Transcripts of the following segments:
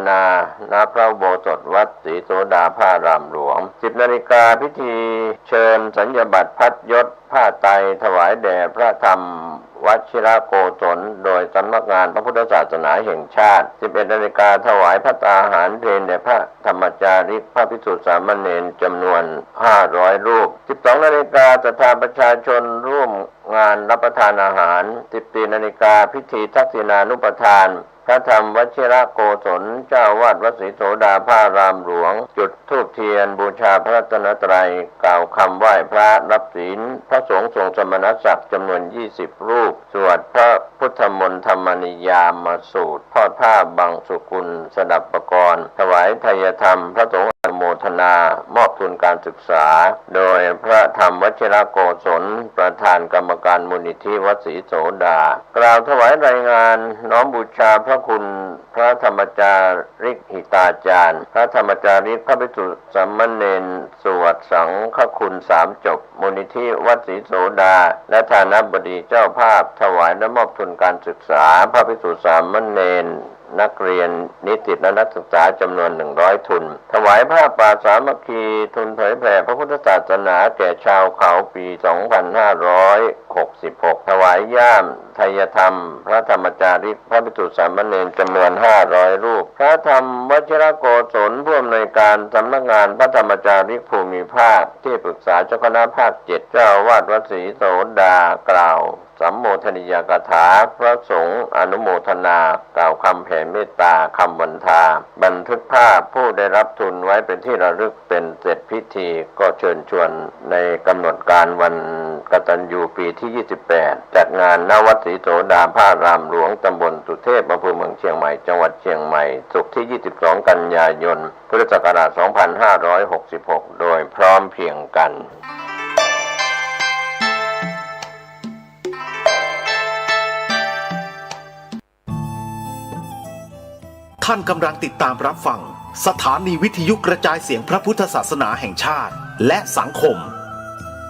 นาณพระอุโบสถวัดศรีโสดาพารามหลวง 10 นาฬิกาพิธีเชิญสัญญบัตรพัดยศผ้าไตรถวายแด่พระธรรมวชิรโกศลโดยสำนักงานพระพุทธศาสนาแห่งชาติ 11 นาฬิกาถวายภัตตาหารเพลแด่พระธรรมจาริกพระภิกษุสามเณรจำนวน500 รูป 12 นาฬิกาศรัทธาประชาชนร่วมงานรับประทานอาหาร 14 นาฬิกาพิธีทักษิณานุปทานพระธรรมวชิรโกศลเจ้าวาดวัดศรีโสดาพารามหลวงจุดธูปเทียนบูชาพระรัตนตรัยกล่าวคำไหว้พระรับศีลพระสงฆ์ทรงสมณศักดิ์จำนวน20 รูปสวดพระพุทธมนต์ธรรมนิยามสูตรทอดผ้าบังสุกุลสดับปกรณ์ถวายทายธรรมพระสงฆ์อนุโมทนามอบทุนการศึกษาโดยพระธรรมวชิรโกศลประธานกรรมการมูลนิธิวัดศรีโสดากล่าวถวายรายงานน้อมบูชาพระคุณพระธรรมจาริกหิตาจารย์พระธรรมจาริกพระภิกษุสามเณรสวดสังฆคุณ3 จบมูลนิธิวัดศรีโสดาและฐานะบดีเจ้าภาพถวายและมอบทุนการศึกษาพระภิกษุสามเณรนักเรียนนิสิตและนักศึกษาจำนวน100 ทุนถวายผ้าป่าสามัคคีทุนเผยแผ่พระพุทธศาสนาแก่ชาวเขาปี 2566 ถวายย่ามไทยธรรมพระธรรมจาริกพระภิกษุสามเณรจำนวน500 รูปพระธรรมวชิรโกศลผู้อำนวยการสำนักงานพระธรรมจาริกภูมิภาคที่ปรึกษาเจ้าคณะภาค 7 เจ้าวาดวัดศรีโสดากล่าวสัมโมทนิยกถาพระสงฆ์อนุโมทนากล่าวคำแผ่เมตตาคำวันทาบันทึกภาพผู้ได้รับทุนไว้เป็นที่ระลึกเป็นเสร็จพิธีก็เชิญชวนในกำหนดการวันกตัญญูปีที่ 28 จัดงานณวัดศรีโสดาพารามหลวงตำบลสุเทพอำเภอเมืองเชียงใหม่จังหวัดเชียงใหม่ศุกร์ที่ 22 กันยายน พุทธศักราช 2566 โดยพร้อมเพรียงกันท่านกำลังติดตามรับฟังสถานีวิทยุกระจายเสียงพระพุทธศาสนาแห่งชาติและสังคม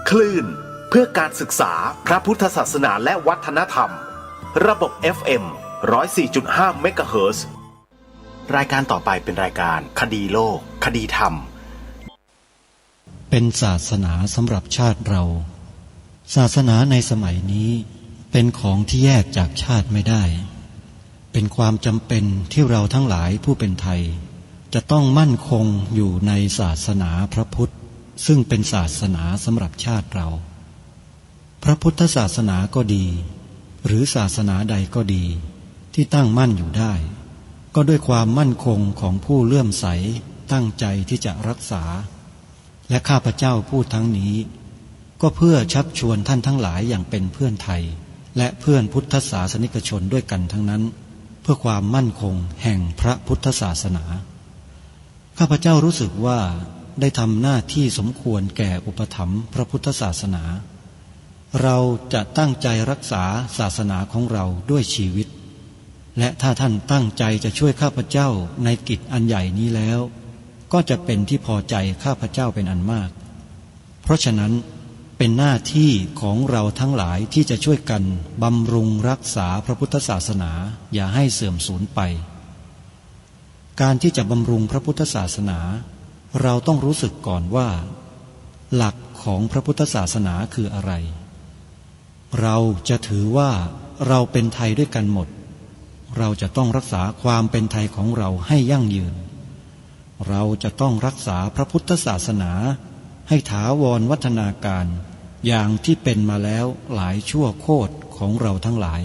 คลื่นเพื่อการศึกษาพระพุทธศาสนาและวัฒนธรรมระบบ FM 104.5 เมกะเฮิรตซ์รายการต่อไปเป็นรายการคดีโลกคดีธรรมเป็นศาสนาสำหรับชาติเราศาสนาในสมัยนี้เป็นของที่แยกจากชาติไม่ได้เป็นความจำเป็นที่เราทั้งหลายผู้เป็นไทยจะต้องมั่นคงอยู่ในศาสนาพระพุทธซึ่งเป็นศาสนาสำหรับชาติเราพระพุทธศาสนาก็ดีหรือศาสนาใดก็ดีที่ตั้งมั่นอยู่ได้ก็ด้วยความมั่นคงของผู้เลื่อมใสตั้งใจที่จะรักษาและข้าพเจ้าพูดทั้งนี้ก็เพื่อชักชวนท่านทั้งหลายอย่างเป็นเพื่อนไทยและเพื่อนพุทธศาสนิกชนด้วยกันทั้งนั้นเพื่อความมั่นคงแห่งพระพุทธศาสนาข้าพเจ้ารู้สึกว่าได้ทำหน้าที่สมควรแก่อุปถัมภ์พระพุทธศาสนาเราจะตั้งใจรักษาศาสนาของเราด้วยชีวิตและถ้าท่านตั้งใจจะช่วยข้าพเจ้าในกิจอันใหญ่นี้แล้วก็จะเป็นที่พอใจข้าพเจ้าเป็นอันมากเพราะฉะนั้นเป็นหน้าที่ของเราทั้งหลายที่จะช่วยกันบำรุงรักษาพระพุทธศาสนาอย่าให้เสื่อมสูญไปการที่จะบำรุงพระพุทธศาสนาเราต้องรู้สึกก่อนว่าหลักของพระพุทธศาสนาคืออะไรเราจะถือว่าเราเป็นไทยด้วยกันหมดเราจะต้องรักษาความเป็นไทยของเราให้ยั่งยืนเราจะต้องรักษาพระพุทธศาสนาให้ถาวรวัฒนาการอย่างที่เป็นมาแล้วหลายชั่วโคตรของเราทั้งหลาย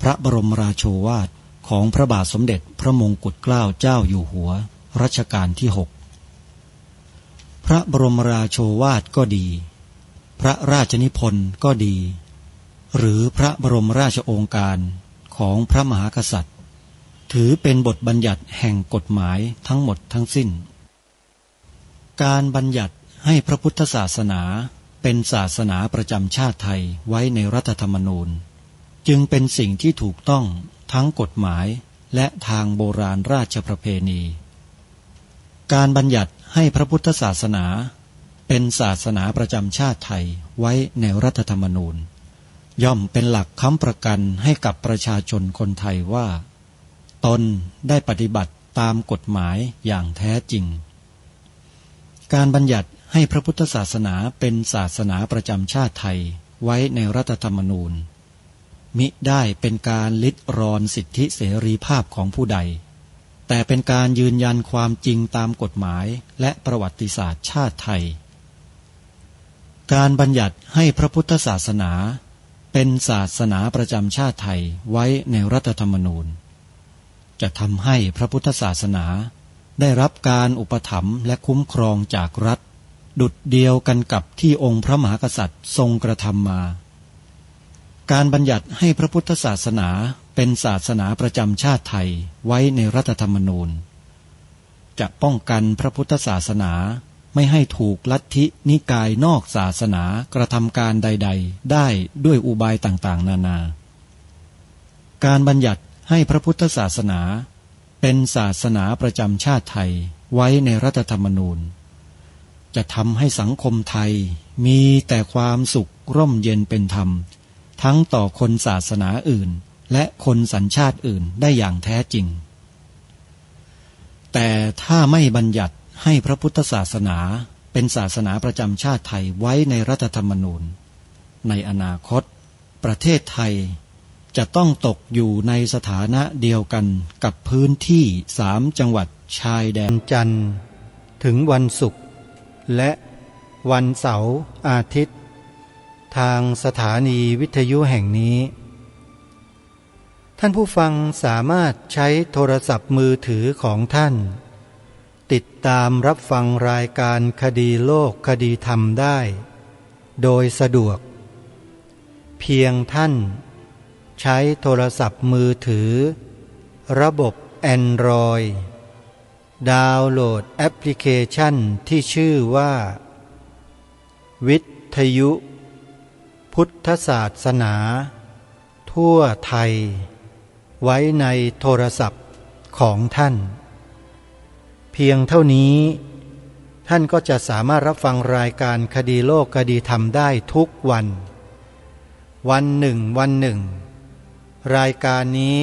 พระบรมราโชวาทของพระบาทสมเด็จพระมงกุฎเกล้าเจ้าอยู่หัวรัชกาลที่ 6พระบรมราโชวาทก็ดีพระราชนิพนธ์ก็ดีหรือพระบรมราชโองการของพระมหากษัตริย์ถือเป็นบทบัญญัติแห่งกฎหมายทั้งหมดทั้งสิ้นการบัญญัติให้พระพุทธศาสนาเป็นศาสนาประจำชาติไทยไว้ในรัฐธรรมนูญจึงเป็นสิ่งที่ถูกต้องทั้งกฎหมายและทางโบราณราชประเพณีการบัญญัติให้พระพุทธศาสนาเป็นศาสนาประจำชาติไทยไว้ในรัฐธรรมนูญย่อมเป็นหลักค้ำประกันให้กับประชาชนคนไทยว่าตนได้ปฏิบัติ ตามกฎหมายอย่างแท้จริงการบัญญัติให้พระพุทธศาสนาเป็นศาสนาประจำชาติไทยไว้ในรัฐธรรมนูญมิได้เป็นการลิดรอนสิทธิเสรีภาพของผู้ใดแต่เป็นการยืนยันความจริงตามกฎหมายและประวัติศาสตร์ชาติไทยการบัญญัติให้พระพุทธศาสนาเป็นศาสนาประจำชาติไทยไว้ในรัฐธรรมนูญจะทำให้พระพุทธศาสนาได้รับการอุปถัมภ์และคุ้มครองจากรัฐดุจเดียวกันกับที่องค์พระมหากษัตริย์ทรงกระทำมาการบัญญัติให้พระพุทธศาสนาเป็นศาสนาประจำชาติไทยไว้ในรัฐธรรมนูญจะป้องกันพระพุทธศาสนาไม่ให้ถูกลัทธินิกายนอกศาสนากระทำการใดๆได้ด้วยอุบายต่างๆนานาการบัญญัติให้พระพุทธศาสนาเป็นศาสนาประจำชาติไทยไว้ในรัฐธรรมนูญจะทำให้สังคมไทยมีแต่ความสุขร่มเย็นเป็นธรรมทั้งต่อคนศาสนาอื่นและคนสัญชาติอื่นได้อย่างแท้จริงแต่ถ้าไม่บัญญัติให้พระพุทธศาสนาเป็นศาสนาประจำชาติไทยไว้ในรัฐธรรมนูญในอนาคตประเทศไทยจะต้องตกอยู่ในสถานะเดียวกันกับพื้นที่3 จังหวัดชายแดนจันทร์ถึงวันศุกร์และวันเสาร์อาทิตย์ทางสถานีวิทยุแห่งนี้ท่านผู้ฟังสามารถใช้โทรศัพท์มือถือของท่านติดตามรับฟังรายการคดีโลกคดีธรรมได้โดยสะดวกเพียงท่านใช้โทรศัพท์มือถือระบบ Android ดาวน์โหลดแอปพลิเคชันที่ชื่อว่าวิทยุพุทธศาสนาทั่วไทยไว้ในโทรศัพท์ของท่านเพียงเท่านี้ท่านก็จะสามารถรับฟังรายการคดีโลกคดีธรรมได้ทุกวันวันหนึ่งรายการนี้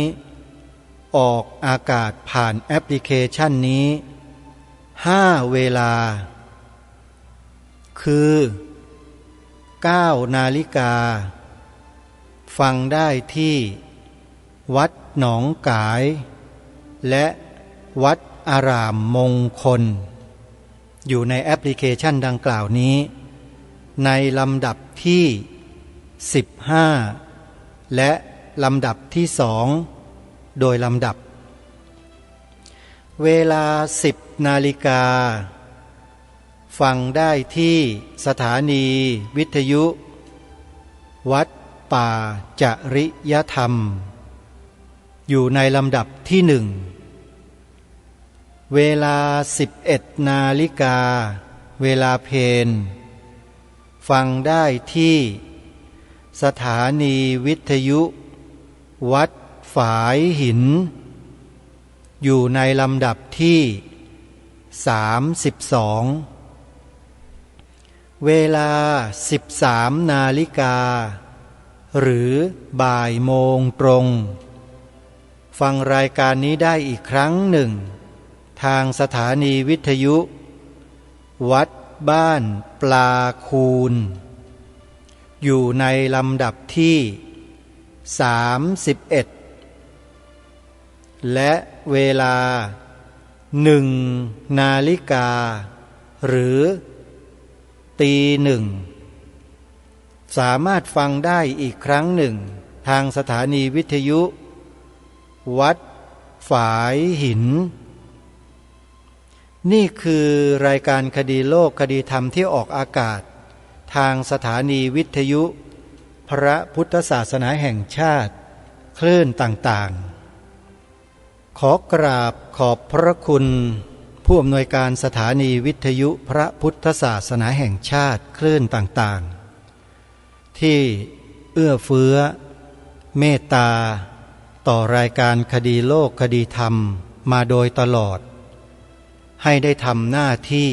ออกอากาศผ่านแอปพลิเคชันนี้5 เวลาคือ9 นาฬิกาฟังได้ที่วัดหนองกายและวัดอารามมงคลอยู่ในแอปพลิเคชันดังกล่าวนี้ในลำดับที่15และลำดับที่2โดยลำดับเวลา10 นาฬิกาฟังได้ที่สถานีวิทยุวัดป่าจริยธรรมอยู่ในลำดับที่1เวลา11 นาฬิกาเวลาเพลฟังได้ที่สถานีวิทยุวัดฝายหินอยู่ในลำดับที่32เวลา13 นาฬิกาหรือบ่ายโมงตรงฟังรายการนี้ได้อีกครั้งหนึ่งทางสถานีวิทยุวัดบ้านปลาคูนอยู่ในลำดับที่31และเวลา1 นาฬิกาหรือตี 1สามารถฟังได้อีกครั้งหนึ่งทางสถานีวิทยุวัดฝายหินนี่คือรายการคดีโลกคดีธรรมที่ออกอากาศทางสถานีวิทยุพระพุทธศาสนาแห่งชาติคลื่นต่างๆขอกราบขอบพระคุณผู้อำนวยการสถานีวิทยุพระพุทธศาสนาแห่งชาติคลื่นต่างๆที่เอื้อเฟื้อเมตตาต่อรายการคดีโลกคดีธรรมมาโดยตลอดให้ได้ทำหน้าที่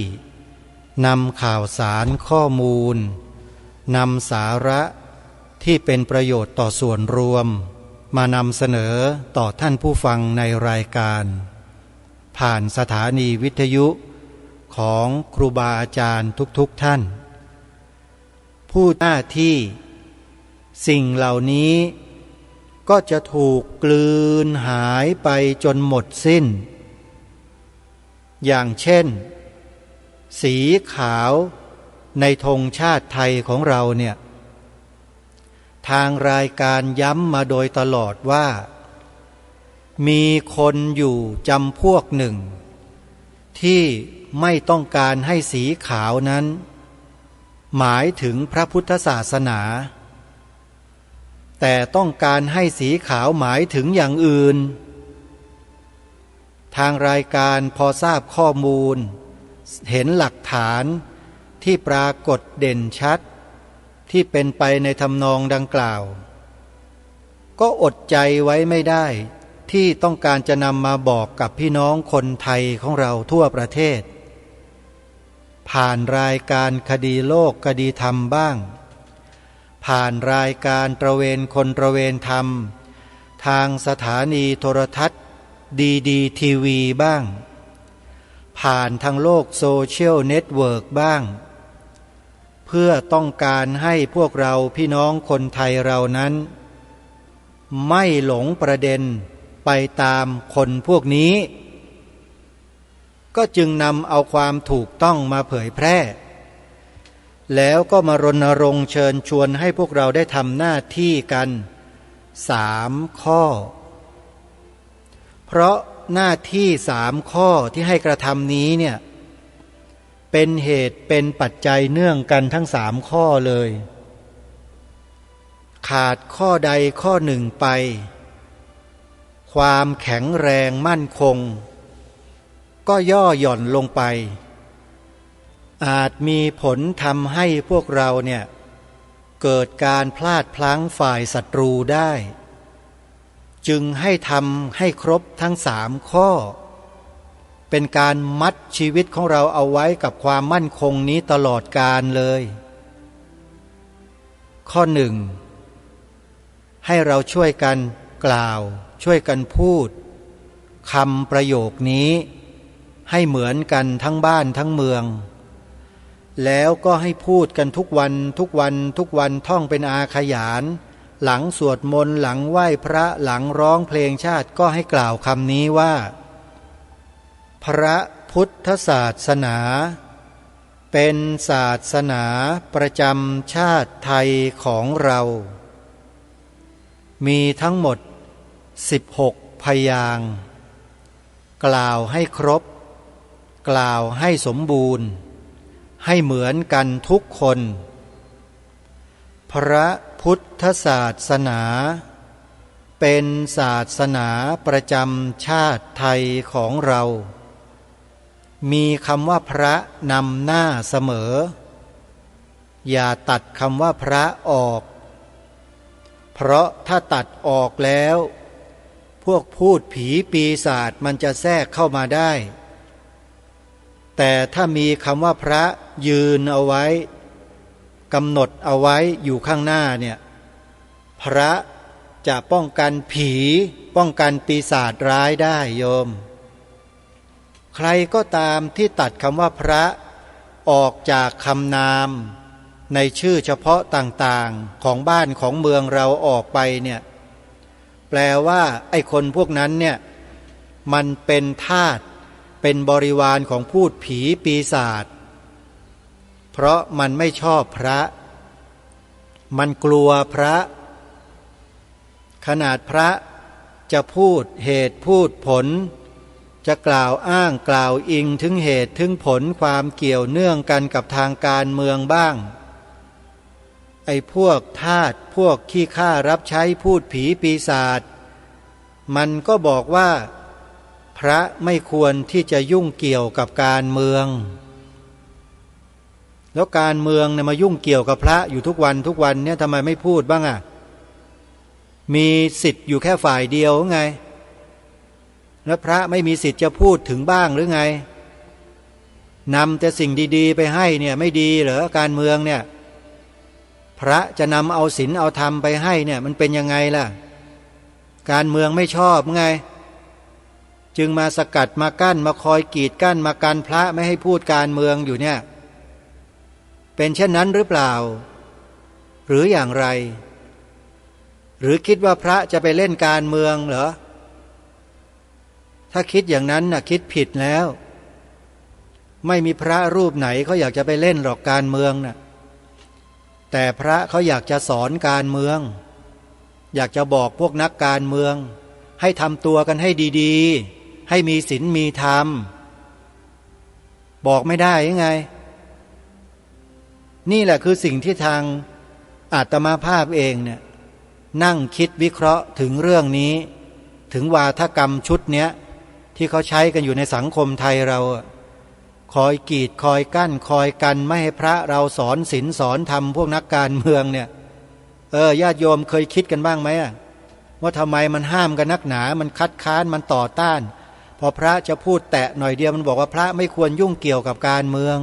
นำข่าวสารข้อมูลนำสาระที่เป็นประโยชน์ต่อส่วนรวมมานำเสนอต่อท่านผู้ฟังในรายการภ ผ่านสถานีวิทยุของครูบาอาจารย์ทุกๆท่านผู้หน้าที่สิ่งเหล่านี้ก็จะถูกกลืนหายไปจนหมดสิ้นอย่างเช่นสีขาวในธงชาติไทยของเราเนี่ยทางรายการย้ำมาโดยตลอดว่ามีคนอยู่จำพวกหนึ่งที่ไม่ต้องการให้สีขาวนั้นหมายถึงพระพุทธศาสนาแต่ต้องการให้สีขาวหมายถึงอย่างอื่นทางรายการพอทราบข้อมูลเห็นหลักฐานที่ปรากฏเด่นชัดที่เป็นไปในทำนองดังกล่าวก็อดใจไว้ไม่ได้ที่ต้องการจะนำมาบอกกับพี่น้องคนไทยของเราทั่วประเทศผ่านรายการคดีโลกคดีธรรมบ้างผ่านรายการตระเวนคนตระเวนธรรมทางสถานีโทรทัศน์ดีทีวีบ้างผ่านทางโลกโซเชียลเน็ตเวิร์กบ้างเพื่อต้องการให้พวกเราพี่น้องคนไทยเรานั้นไม่หลงประเด็นไปตามคนพวกนี้ก็จึงนำเอาความถูกต้องมาเผยแพร่แล้วก็มารณรงค์เชิญชวนให้พวกเราได้ทำหน้าที่กัน3 ข้อเพราะหน้าที่3 ข้อที่ให้กระทำนี้เนี่ยเป็นเหตุเป็นปัจจัยเนื่องกันทั้ง3 ข้อเลยขาดข้อใดข้อหนึ่งไปความแข็งแรงมั่นคงก็ย่อหย่อนลงไปอาจมีผลทำให้พวกเราเนี่ยเกิดการพลาดพลั้งฝ่ายศัตรูได้จึงให้ทำให้ครบทั้ง3 ข้อเป็นการมัดชีวิตของเราเอาไว้กับความมั่นคงนี้ตลอดกาลเลยข้อ 1ให้เราช่วยกันกล่าวช่วยกันพูดคำประโยคนี้ให้เหมือนกันทั้งบ้านทั้งเมืองแล้วก็ให้พูดกันทุกวันทุกวันทุกวันท่องเป็นอาขยานหลังสวดมนต์หลังไหว้พระหลังร้องเพลงชาติก็ให้กล่าวคำนี้ว่าพระพุทธศาสนาเป็นศาสนาประจำชาติไทยของเรามีทั้งหมด16 พยางค์กล่าวให้ครบกล่าวให้สมบูรณ์ให้เหมือนกันทุกคนพระพุทธศาสนาเป็นศาสนาประจำชาติไทยของเรามีคำว่าพระนำหน้าเสมออย่าตัดคำว่าพระออกเพราะถ้าตัดออกแล้วพวกพูดผีปีศาจมันจะแทรกเข้ามาได้แต่ถ้ามีคำว่าพระยืนเอาไว้กำหนดเอาไว้อยู่ข้างหน้าเนี่ยพระจะป้องกันผีป้องกันปีศาจร้ายได้โยมใครก็ตามที่ตัดคำว่าพระออกจากคำนามในชื่อเฉพาะต่างๆของบ้านของเมืองเราออกไปเนี่ยแปลว่าไอ้คนพวกนั้นเนี่ยมันเป็นทาสเป็นบริวารของพูดผีปีศาจเพราะมันไม่ชอบพระมันกลัวพระขนาดพระจะพูดเหตุพูดผลจะกล่าวอ้างกล่าวอิงถึงเหตุถึงผลความเกี่ยวเนื่องกันกับทางการเมืองบ้างไอ้พวกทาสพวกขี้ข้ารับใช้พูดผีปีศาจมันก็บอกว่าพระไม่ควรที่จะยุ่งเกี่ยวกับการเมืองแล้วการเมืองเนี่ยมายุ่งเกี่ยวกับพระอยู่ทุกวันทุกวันเนี่ยทำไมไม่พูดบ้างอ่ะมีสิทธิ์อยู่แค่ฝ่ายเดียวไงแล้วพระไม่มีสิทธิ์จะพูดถึงบ้างหรือไงนำแต่สิ่งดีๆไปให้เนี่ยไม่ดีเหรอการเมืองเนี่ยพระจะนำเอาศีลเอาธรรมไปให้เนี่ยมันเป็นยังไงล่ะการเมืองไม่ชอบไง จึงมาสกัดมากั้นมาคอยกีดกั้นมากันพระไม่ให้พูดการเมืองอยู่เนี่ยเป็นเช่นนั้นหรือเปล่าหรืออย่างไรหรือคิดว่าพระจะไปเล่นการเมืองเหรอถ้าคิดอย่างนั้นน่ะคิดผิดแล้วไม่มีพระรูปไหนเขาอยากจะไปเล่นหรอกการเมืองน่ะแต่พระเขาอยากจะสอนการเมืองอยากจะบอกพวกนักการเมืองให้ทำตัวกันให้ดีๆให้มีศีลมีธรรมบอกไม่ได้ยังไงนี่แหละคือสิ่งที่ทางอาตมาภาพเองเนี่ยนั่งคิดวิเคราะห์ถึงเรื่องนี้ถึงวาทกรรมชุดเนี้ยที่เขาใช้กันอยู่ในสังคมไทยเราคอยกีดคอยกั้นคอยกันไม่ให้พระเราสอนศีลสอนธรรมพวกนักการเมืองเนี่ยญาติโยมเคยคิดกันบ้างไหมว่าทำไมมันห้ามกันนักหนามันคัดค้านมันต่อต้านพอพระจะพูดแตะหน่อยเดียวมันบอกว่าพระไม่ควรยุ่งเกี่ยวกับการเมือง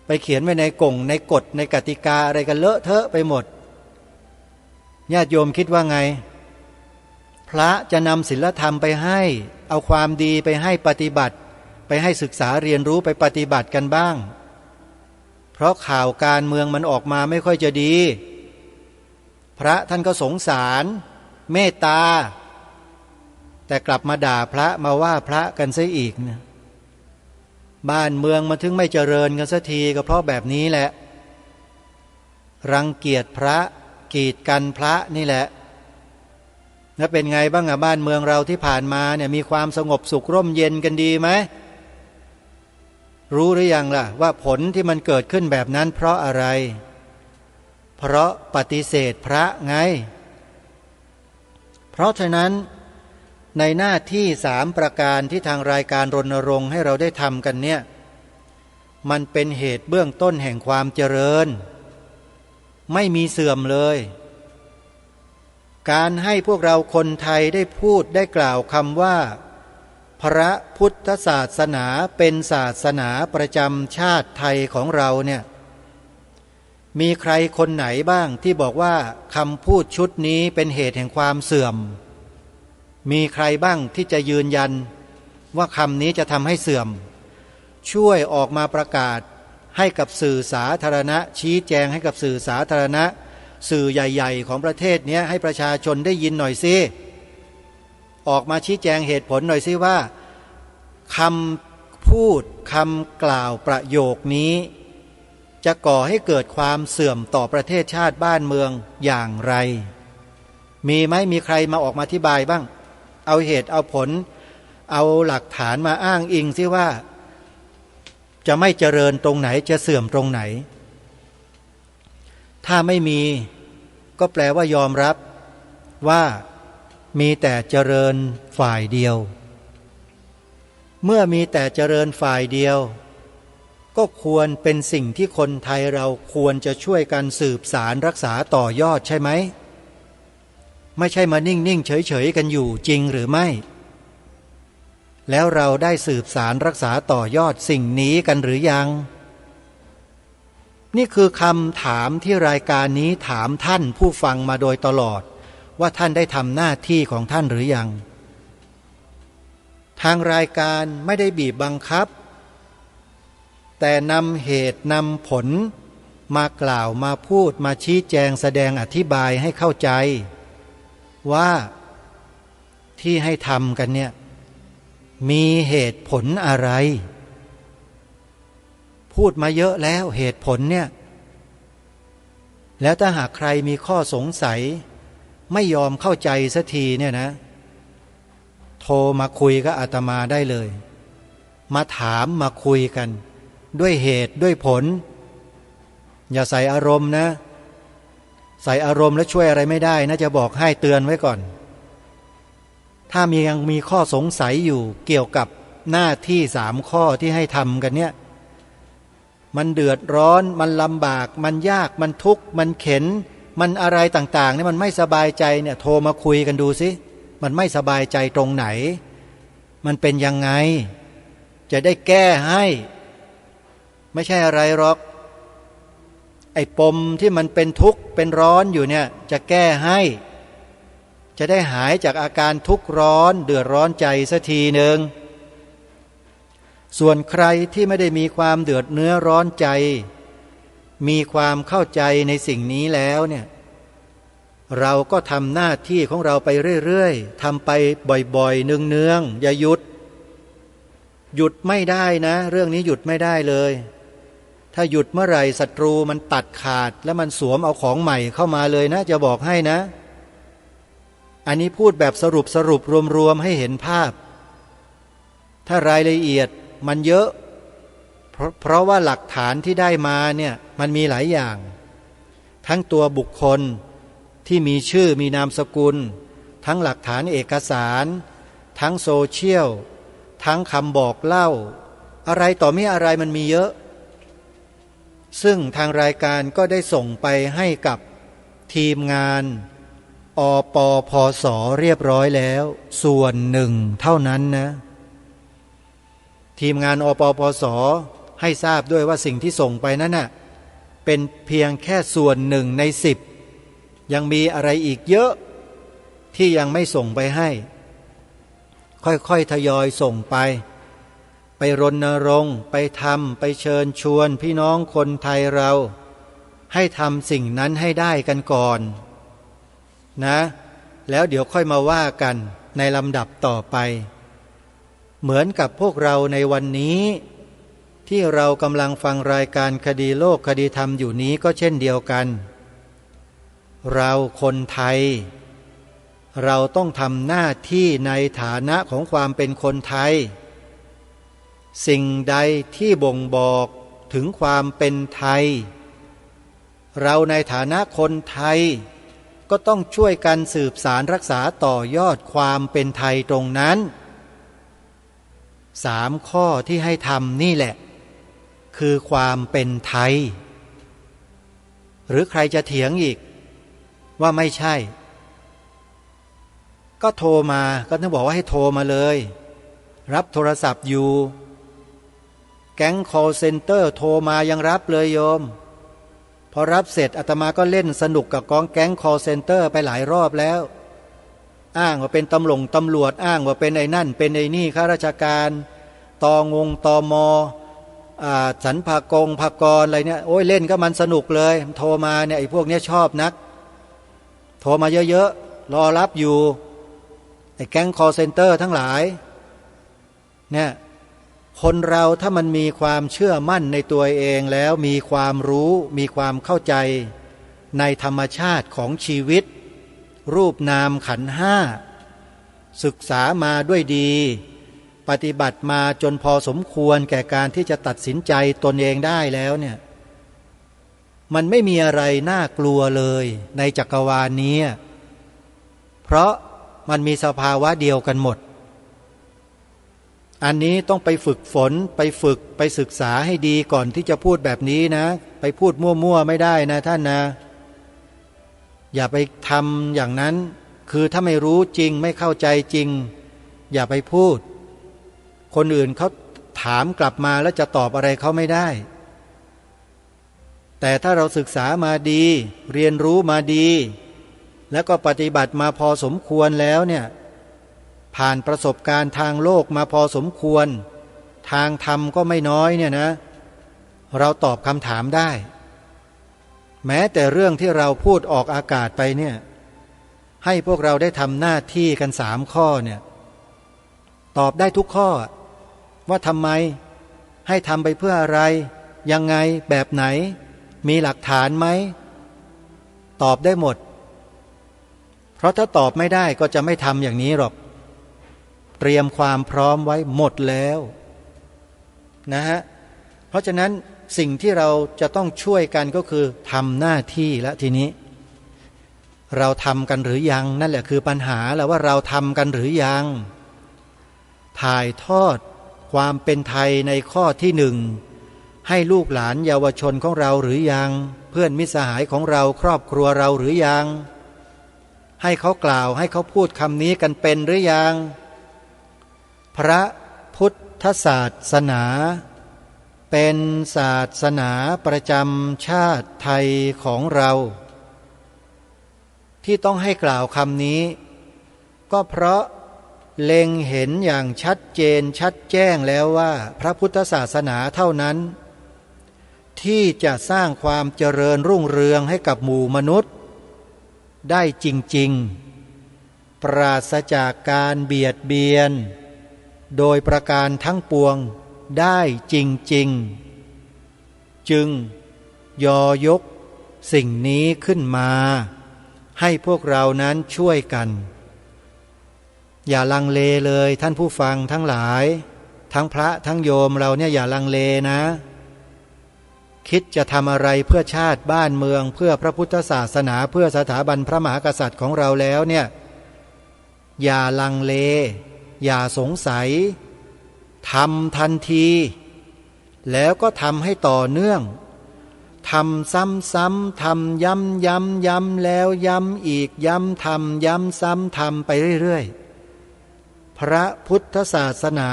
ไปเขียนไว้ในกฎในกฎในกติกาอะไรกันเลอะเทอะไปหมดญาติโยมคิดว่าไงพระจะนำศีลธรรมไปให้เอาความดีไปให้ปฏิบัติไปให้ศึกษาเรียนรู้ไปปฏิบัติกันบ้างเพราะข่าวการเมืองมันออกมาไม่ค่อยจะดีพระท่านก็สงสารเมตตาแต่กลับมาด่าพระมาว่าพระกันซะอีกนะบ้านเมืองมันถึงไม่เจริญกันสักทีก็เพราะแบบนี้แหละรังเกียจพระกีดกันพระนี่แหละแล้วเป็นไงบ้างบ้านเมืองเราที่ผ่านมาเนี่ยมีความสงบสุขร่มเย็นกันดีไหมรู้หรือยังล่ะว่าผลที่มันเกิดขึ้นแบบนั้นเพราะอะไรเพราะปฏิเสธพระไงเพราะฉะนั้นในหน้าที่3ประการที่ทางรายการรณรงค์ให้เราได้ทำกันเนี่ยมันเป็นเหตุเบื้องต้นแห่งความเจริญไม่มีเสื่อมเลยการให้พวกเราคนไทยได้พูดได้กล่าวคำว่าพระพุทธศาสนาเป็นศาสนาประจำชาติไทยของเราเนี่ยมีใครคนไหนบ้างที่บอกว่าคำพูดชุดนี้เป็นเหตุแห่งความเสื่อมมีใครบ้างที่จะยืนยันว่าคำนี้จะทำให้เสื่อมช่วยออกมาประกาศให้กับสื่อสาธารณะชี้แจงให้กับสื่อสาธารณะสื่อใหญ่ๆของประเทศนี้ให้ประชาชนได้ยินหน่อยสิออกมาชี้แจงเหตุผลหน่อยสิว่าคำพูดคำกล่าวประโยคนี้จะก่อให้เกิดความเสื่อมต่อประเทศชาติบ้านเมืองอย่างไรมีไหมมีใครมาออกมาอธิบายบ้างเอาเหตุเอาผลเอาหลักฐานมาอ้างอิงสิว่าจะไม่เจริญตรงไหนจะเสื่อมตรงไหนถ้าไม่มีก็แปลว่ายอมรับว่ามีแต่เจริญฝ่ายเดียวเมื่อมีแต่เจริญฝ่ายเดียวก็ควรเป็นสิ่งที่คนไทยเราควรจะช่วยกันสืบสารรักษาต่อยอดใช่ไหมไม่ใช่มานิ่งๆเฉยๆกันอยู่จริงหรือไม่แล้วเราได้สืบสารรักษาต่อยอดสิ่งนี้กันหรือยังนี่คือคำถามที่รายการนี้ถามท่านผู้ฟังมาโดยตลอดว่าท่านได้ทำหน้าที่ของท่านหรือยังทางรายการไม่ได้บีบบังคับแต่นำเหตุนำผลมากล่าวมาพูดมาชี้แจงแสดงอธิบายให้เข้าใจว่าที่ให้ทำกันเนี่ยมีเหตุผลอะไรพูดมาเยอะแล้วเหตุผลเนี่ยแล้วถ้าหากใครมีข้อสงสัยไม่ยอมเข้าใจสักทีเนี่ยนะโทรมาคุยกับอาตมาได้เลยมาถามมาคุยกันด้วยเหตุด้วยผลอย่าใส่อารมณ์นะใส่อารมณ์แล้วช่วยอะไรไม่ได้นะจะบอกให้เตือนไว้ก่อนถ้ายังมีข้อสงสัยอยู่เกี่ยวกับหน้าที่3ข้อที่ให้ทำกันเนี่ยมันเดือดร้อนมันลำบากมันยากมันทุกข์มันเข็ญมันอะไรต่างๆเนี่ยมันไม่สบายใจเนี่ยโทรมาคุยกันดูสิมันไม่สบายใจตรงไหนมันเป็นยังไงจะได้แก้ให้ไม่ใช่อะไรหรอกไอ้ปมที่มันเป็นทุกข์เป็นร้อนอยู่เนี่ยจะแก้ให้ จะได้หายจากอาการทุกข์ร้อนเดือดร้อนใจสักทีหนึ่งส่วนใครที่ไม่ได้มีความเดือดเนื้อร้อนใจมีความเข้าใจในสิ่งนี้แล้วเนี่ยเราก็ทำหน้าที่ของเราไปเรื่อยๆทำไปบ่อยๆเนืองๆอย่าหยุดไม่ได้นะเรื่องนี้หยุดไม่ได้เลยถ้าหยุดเมื่อไหร่ศัตรูมันตัดขาดแล้วมันสวมเอาของใหม่เข้ามาเลยนะจะบอกให้นะอันนี้พูดแบบสรุปรวมๆให้เห็นภาพถ้ารายละเอียดมันเยอะเพราะว่าหลักฐานที่ได้มาเนี่ยมันมีหลายอย่างทั้งตัวบุคคลที่มีชื่อมีนามสกุลทั้งหลักฐานเอกสารทั้งโซเชียลทั้งคำบอกเล่าอะไรต่อมีอะไรมันมีเยอะซึ่งทางรายการก็ได้ส่งไปให้กับทีมงานอปพสเรียบร้อยแล้วส่วนหนึ่งเท่านั้นนะทีมงานอปพสให้ทราบด้วยว่าสิ่งที่ส่งไปนั้นน่ะเป็นเพียงแค่ส่วนหนึ่งใน10ยังมีอะไรอีกเยอะที่ยังไม่ส่งไปให้ค่อยๆทยอยส่งไปรณรงค์ไปทำไปเชิญชวนพี่น้องคนไทยเราให้ทำสิ่งนั้นให้ได้กันก่อนนะแล้วเดี๋ยวค่อยมาว่ากันในลำดับต่อไปเหมือนกับพวกเราในวันนี้ที่เรากำลังฟังรายการคดีโลกคดีธรรมอยู่นี้ก็เช่นเดียวกันเราคนไทยเราต้องทำหน้าที่ในฐานะของความเป็นคนไทยสิ่งใดที่บ่งบอกถึงความเป็นไทยเราในฐานะคนไทยก็ต้องช่วยกันสืบสารรักษาต่อยอดความเป็นไทยตรงนั้น3 ข้อที่ให้ทำนี่แหละคือความเป็นไทยหรือใครจะเถียงอีกว่าไม่ใช่ก็โทรมาก็ต้องบอกว่าให้โทรมาเลยรับโทรศัพท์อยู่แก๊ง call center โทรมายังรับเลยโยมพอรับเสร็จอาตมาก็เล่นสนุกกับกองแก๊ง call center ไปหลายรอบแล้วอ้างว่าเป็นตำรวจอ้างว่าเป็นไอ้นั่นเป็นไอ้นี่ข้าราชการตมสรรพากรอะไรเนี่ยโอ้ยเล่นก็มันสนุกเลยโทรมาเนี่ยไอ้พวกเนี้ยชอบนักโทรมาเยอะๆรอรับอยู่ไอ้แก๊ง call center ทั้งหลายเนี่ยคนเราถ้ามันมีความเชื่อมั่นในตัวเองแล้วมีความรู้มีความเข้าใจในธรรมชาติของชีวิตรูปนามขันธ์5ศึกษามาด้วยดีปฏิบัติมาจนพอสมควรแก่การที่จะตัดสินใจตนเองได้แล้วเนี่ยมันไม่มีอะไรน่ากลัวเลยในจักรวาลนี้เพราะมันมีสภาวะเดียวกันหมดอันนี้ต้องไปฝึกฝนไปศึกษาให้ดีก่อนที่จะพูดแบบนี้นะไปพูดมั่วๆไม่ได้นะท่านนะอย่าไปทำอย่างนั้นคือถ้าไม่รู้จริงไม่เข้าใจจริงอย่าไปพูดคนอื่นเขาถามกลับมาแล้วจะตอบอะไรเขาไม่ได้แต่ถ้าเราศึกษามาดีเรียนรู้มาดีแล้วก็ปฏิบัติมาพอสมควรแล้วเนี่ยผ่านประสบการณ์ทางโลกมาพอสมควรทางธรรมก็ไม่น้อยเนี่ยนะเราตอบคำถามได้แม้แต่เรื่องที่เราพูดออกอากาศไปเนี่ยให้พวกเราได้ทำหน้าที่กัน3 ข้อเนี่ยตอบได้ทุกข้อว่าทำไมให้ทำไปเพื่ออะไรยังไงแบบไหนมีหลักฐานไหมตอบได้หมดเพราะถ้าตอบไม่ได้ก็จะไม่ทำอย่างนี้หรอกเตรียมความพร้อมไว้หมดแล้วนะฮะเพราะฉะนั้นสิ่งที่เราจะต้องช่วยกันก็คือทำหน้าที่แล้วทีนี้เราทำกันหรือยังนั่นแหละคือปัญหาแล้วว่าเราทำกันหรือยังถ่ายทอดความเป็นไทยในข้อที่1ให้ลูกหลานเยาวชนของเราหรือยังเพื่อนมิตรสหายของเราครอบครัวเราหรือยังให้เขากล่าวให้เขาพูดคำนี้กันเป็นหรือยังพระพุทธศาสนาเป็นศาสนาประจำชาติไทยของเราที่ต้องให้กล่าวคำนี้ ก็เพราะเล็งเห็นอย่างชัดเจนชัดแจ้งแล้วว่าพระพุทธศาสนาเท่านั้นที่จะสร้างความเจริญรุ่งเรืองให้กับหมู่มนุษย์ได้จริงๆปราศจากการเบียดเบียนโดยประการทั้งปวงได้จริงๆจึงยกสิ่งนี้ขึ้นมาให้พวกเรานั้นช่วยกันอย่าลังเลเลยท่านผู้ฟังทั้งหลายทั้งพระทั้งโยมเราเนี่ยอย่าลังเลนะคิดจะทำอะไรเพื่อชาติบ้านเมืองเพื่อพระพุทธศาสนาเพื่อสถาบันพระมหากษัตริย์ของเราแล้วเนี่ยอย่าลังเลอย่าสงสัยทำทันทีแล้วก็ทำให้ต่อเนื่องทำซ้ำๆทำย้ำแล้วย้ำอีกย้ำทำย้ำซ้ำทำไปเรื่อยๆพระพุทธศาสนา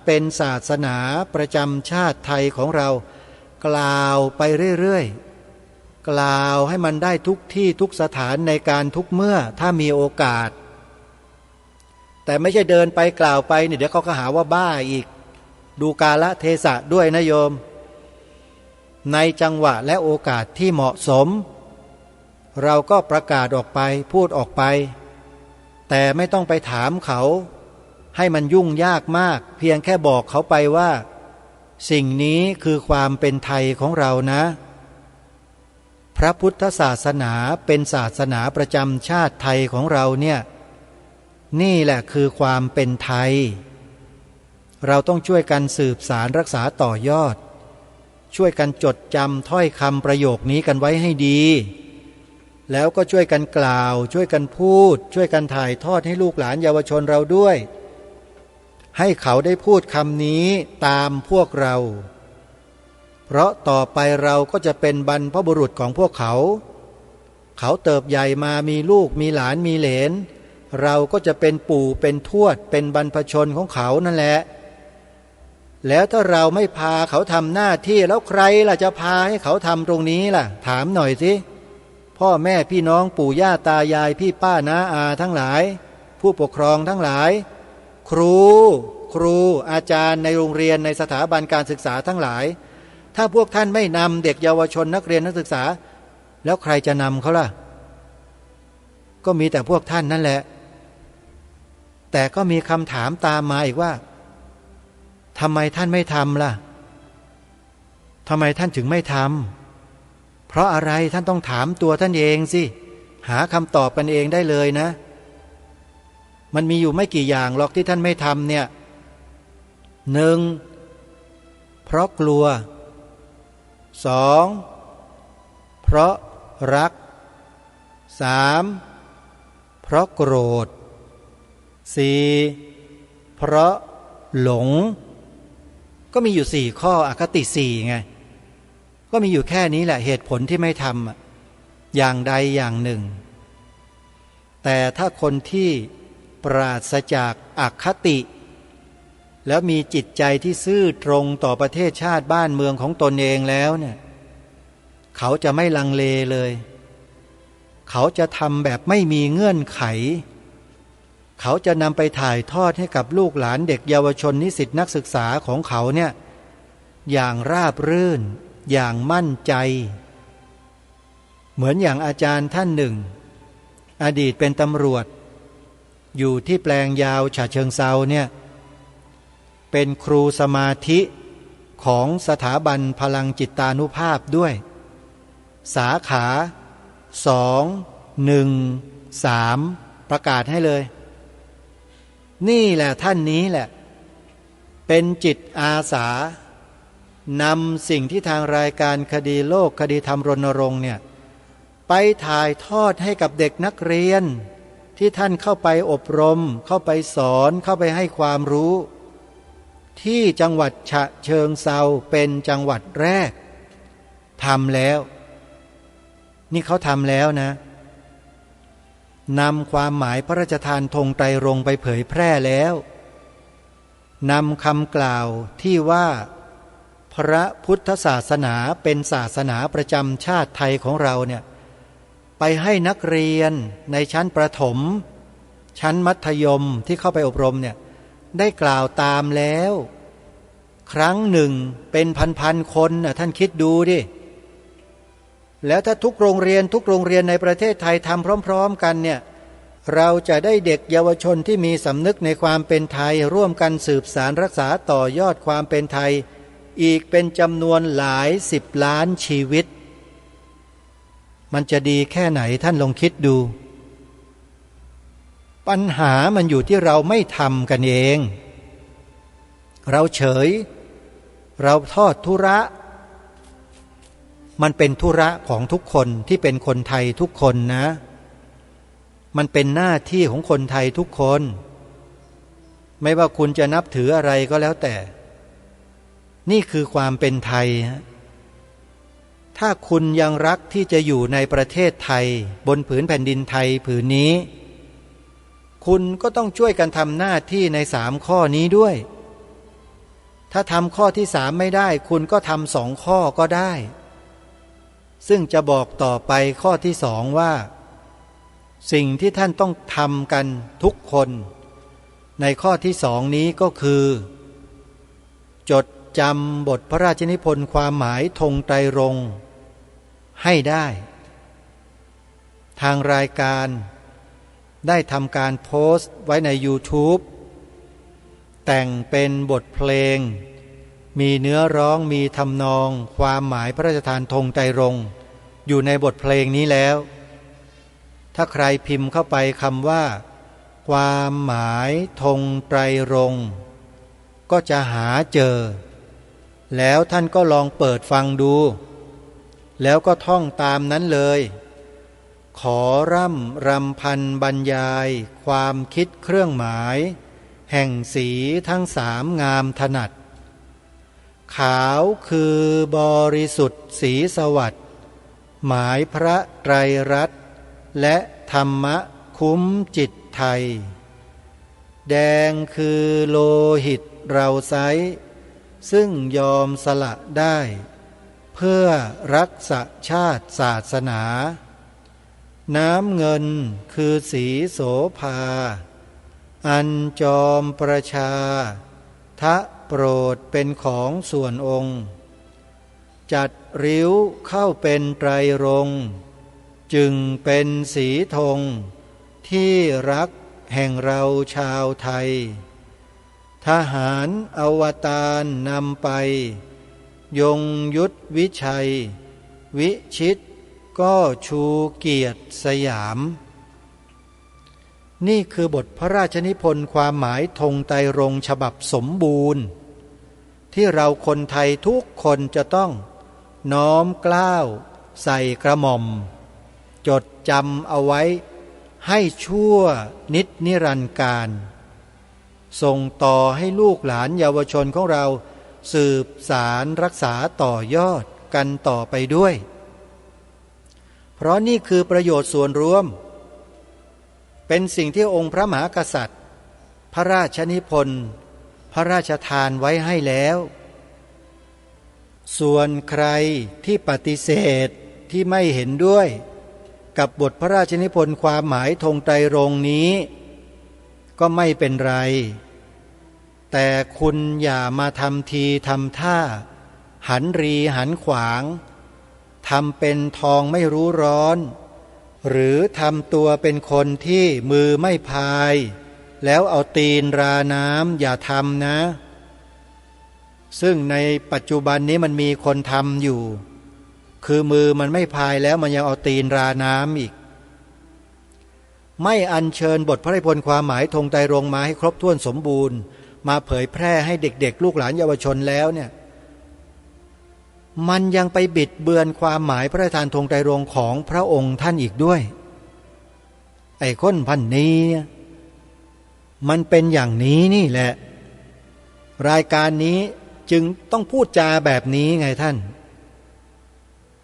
เป็นศาสนาประจำชาติไทยของเรากล่าวไปเรื่อยๆกล่าวให้มันได้ทุกที่ทุกสถานในการทุกเมื่อถ้ามีโอกาสแต่ไม่ใช่เดินไปกล่าวไปเนี่ยเดี๋ยวเขาก็หาว่าบ้าอีกดูกาลเทศะด้วยนะโยมในจังหวะและโอกาสที่เหมาะสมเราก็ประกาศออกไปพูดออกไปแต่ไม่ต้องไปถามเขาให้มันยุ่งยากมากเพียงแค่บอกเขาไปว่าสิ่งนี้คือความเป็นไทยของเรานะพระพุทธศาสนาเป็นศาสนาประจำชาติไทยของเราเนี่ยนี่แหละคือความเป็นไทยเราต้องช่วยกันสืบสารรักษาต่อยอดช่วยกันจดจำถ้อยคำประโยคนี้กันไว้ให้ดีแล้วก็ช่วยกันกล่าวช่วยกันพูดช่วยกันถ่ายทอดให้ลูกหลานเยาวชนเราด้วยให้เขาได้พูดคำนี้ตามพวกเราเพราะต่อไปเราก็จะเป็นบรรพบุรุษของพวกเขาเขาเติบใหญ่มามีลูกมีหลานมีเหลนเราก็จะเป็นปู่เป็นทวดเป็นบรรพชนของเขานั่นแหละแล้วถ้าเราไม่พาเขาทำหน้าที่แล้วใครล่ะจะพาให้เขาทำตรงนี้ล่ะถามหน่อยสิพ่อแม่พี่น้องปู่ย่าตายายพี่ป้าน้าอาทั้งหลายผู้ปกครองทั้งหลายครูอาจารย์ในโรงเรียนในสถาบันการศึกษาทั้งหลายถ้าพวกท่านไม่นำเด็กเยาวชนนักเรียนนักศึกษาแล้วใครจะนำเขาล่ะก็มีแต่พวกท่านนั่นแหละแต่ก็มีคำถามตามมาอีกว่าทำไมท่านไม่ทำล่ะทำไมท่านถึงไม่ทำเพราะอะไรท่านต้องถามตัวท่านเองสิหาคำตอบกันเองได้เลยนะมันมีอยู่ไม่กี่อย่างหรอกที่ท่านไม่ทำเนี่ยหนึ่งเพราะกลัวสองเพราะรักสามเพราะโกรธสี่เพราะหลงก็มีอยู่สี่ข้ออคติสี่ไงก็มีอยู่แค่นี้แหละเหตุผลที่ไม่ทำอย่างใดอย่างหนึ่งแต่ถ้าคนที่ปราศจากอคติแล้วมีจิตใจที่ซื่อตรงต่อประเทศชาติบ้านเมืองของตนเองแล้วเนี่ยเขาจะไม่ลังเลเลยเขาจะทำแบบไม่มีเงื่อนไขเขาจะนำไปถ่ายทอดให้กับลูกหลานเด็กเยาวชนนิสิตนักศึกษาของเขาเนี่ยอย่างราบรื่นอย่างมั่นใจเหมือนอย่างอาจารย์ท่านหนึ่งอดีตเป็นตำรวจอยู่ที่แปลงยาวฉะเชิงเซาเนี่ยเป็นครูสมาธิของสถาบันพลังจิตานุภาพด้วยสาขา2 1 3ประกาศให้เลยนี่แหละท่านนี้แหละเป็นจิตอาสานำสิ่งที่ทางรายการคดีโลกคดีธรรมรณรงค์เนี่ยไปถ่ายทอดให้กับเด็กนักเรียนที่ท่านเข้าไปอบรมเข้าไปสอนเข้าไปให้ความรู้ที่จังหวัดฉะเชิงเซาเป็นจังหวัดแรกทำแล้วนี่เขาทำแล้วนะนำความหมายพระราชทานธงไตรรงค์ไปเผยแพร่แล้วนำคำกล่าวที่ว่าพระพุทธศาสนาเป็นศาสนาประจำชาติไทยของเราเนี่ยไปให้นักเรียนในชั้นประถม ชั้นมัธยมที่เข้าไปอบรมเนี่ยได้กล่าวตามแล้วครั้งหนึ่งเป็นพันๆคนน่ะท่านคิดดูดิแล้วถ้าทุกโรงเรียนในประเทศไทยทำพร้อมๆกันเนี่ยเราจะได้เด็กเยาวชนที่มีสำนึกในความเป็นไทยร่วมกันสืบสานรักษาต่อยอดความเป็นไทยอีกเป็นจำนวนหลาย10 ล้านชีวิตมันจะดีแค่ไหนท่านลองคิดดูปัญหามันอยู่ที่เราไม่ทำกันเองเราเฉยเราทอดทุระมันเป็นธุระของทุกคนที่เป็นคนไทยทุกคนนะมันเป็นหน้าที่ของคนไทยทุกคนไม่ว่าคุณจะนับถืออะไรก็แล้วแต่นี่คือความเป็นไทยถ้าคุณยังรักที่จะอยู่ในประเทศไทยบนผืนแผ่นดินไทยผืนนี้คุณก็ต้องช่วยกันทำหน้าที่ใน3 ข้อนี้ด้วยถ้าทำข้อที่3ไม่ได้คุณก็ทำ2 ข้อก็ได้ซึ่งจะบอกต่อไปข้อที่2ว่าสิ่งที่ท่านต้องทำกันทุกคนในข้อที่2นี้ก็คือจดจำบทพระราชนิพนธ์ความหมายธงไตรรงค์ให้ได้ทางรายการได้ทำการโพสต์ไว้ใน YouTube แต่งเป็นบทเพลงมีเนื้อร้องมีทำนองความหมายพระราชทานธงไตรรงค์อยู่ในบทเพลงนี้แล้วถ้าใครพิมพ์เข้าไปคำว่าความหมายธงไตรรงค์ก็จะหาเจอแล้วท่านก็ลองเปิดฟังดูแล้วก็ท่องตามนั้นเลยขอร่ำรำพันบรรยายความคิดเครื่องหมายแห่งสีทั้ง3งามถนัดขาวคือบริสุทธิ์สีสวัสดิ์หมายพระไตรรัตน์และธรรมะคุ้มจิตไทยแดงคือโลหิตเราไซร้ซึ่งยอมสละได้เพื่อรักษาชาติศาสนาน้ำเงินคือสีโสภาอันจอมประชาทะโปรดเป็นของส่วนองค์จัดริ้วเข้าเป็นไตรรงค์จึงเป็นสีธงที่รักแห่งเราชาวไทยทหารอวตารนำไปยงยุทธวิชัยวิชิตก็ชูเกียรติสยามนี่คือบทพระราชนิพนธ์ความหมายธงไตรรงค์ฉบับสมบูรณ์ที่เราคนไทยทุกคนจะต้องน้อมเกล้าใส่กระหม่อมจดจำเอาไว้ให้ชั่วนิจนิรันดร์การส่งต่อให้ลูกหลานเยาวชนของเราสืบสารรักษาต่อยอดกันต่อไปด้วยเพราะนี่คือประโยชน์ส่วนรวมเป็นสิ่งที่องค์พระมหากษัตริย์พระราชนิพนธ์พระราชทานไว้ให้แล้วส่วนใครที่ปฏิเสธที่ไม่เห็นด้วยกับบทพระราชนิพนธ์ความหมายธงไตรรงค์นี้ก็ไม่เป็นไรแต่คุณอย่ามาทำทีทำท่าหันรีหันขวางทำเป็นทองไม่รู้ร้อนหรือทำตัวเป็นคนที่มือไม่พายแล้วเอาตีนราน้ำอย่าทำนะซึ่งในปัจจุบันนี้มันมีคนทำอยู่คือมือมันไม่พายแล้วมันยังเอาตีนราน้ำอีกไม่อัญเชิญบทพระราชนิพนธ์ความหมายธงไตรรงค์มาให้ครบถ้วนสมบูรณ์มาเผยแพร่ให้เด็กๆลูกหลานเยาวชนแล้วเนี่ยมันยังไปบิดเบือนความหมายพระราชทานธงไตรรงค์ของพระองค์ท่านอีกด้วยไอ้คนพันนี้มันเป็นอย่างนี้นี่แหละรายการนี้จึงต้องพูดจาแบบนี้ไงท่าน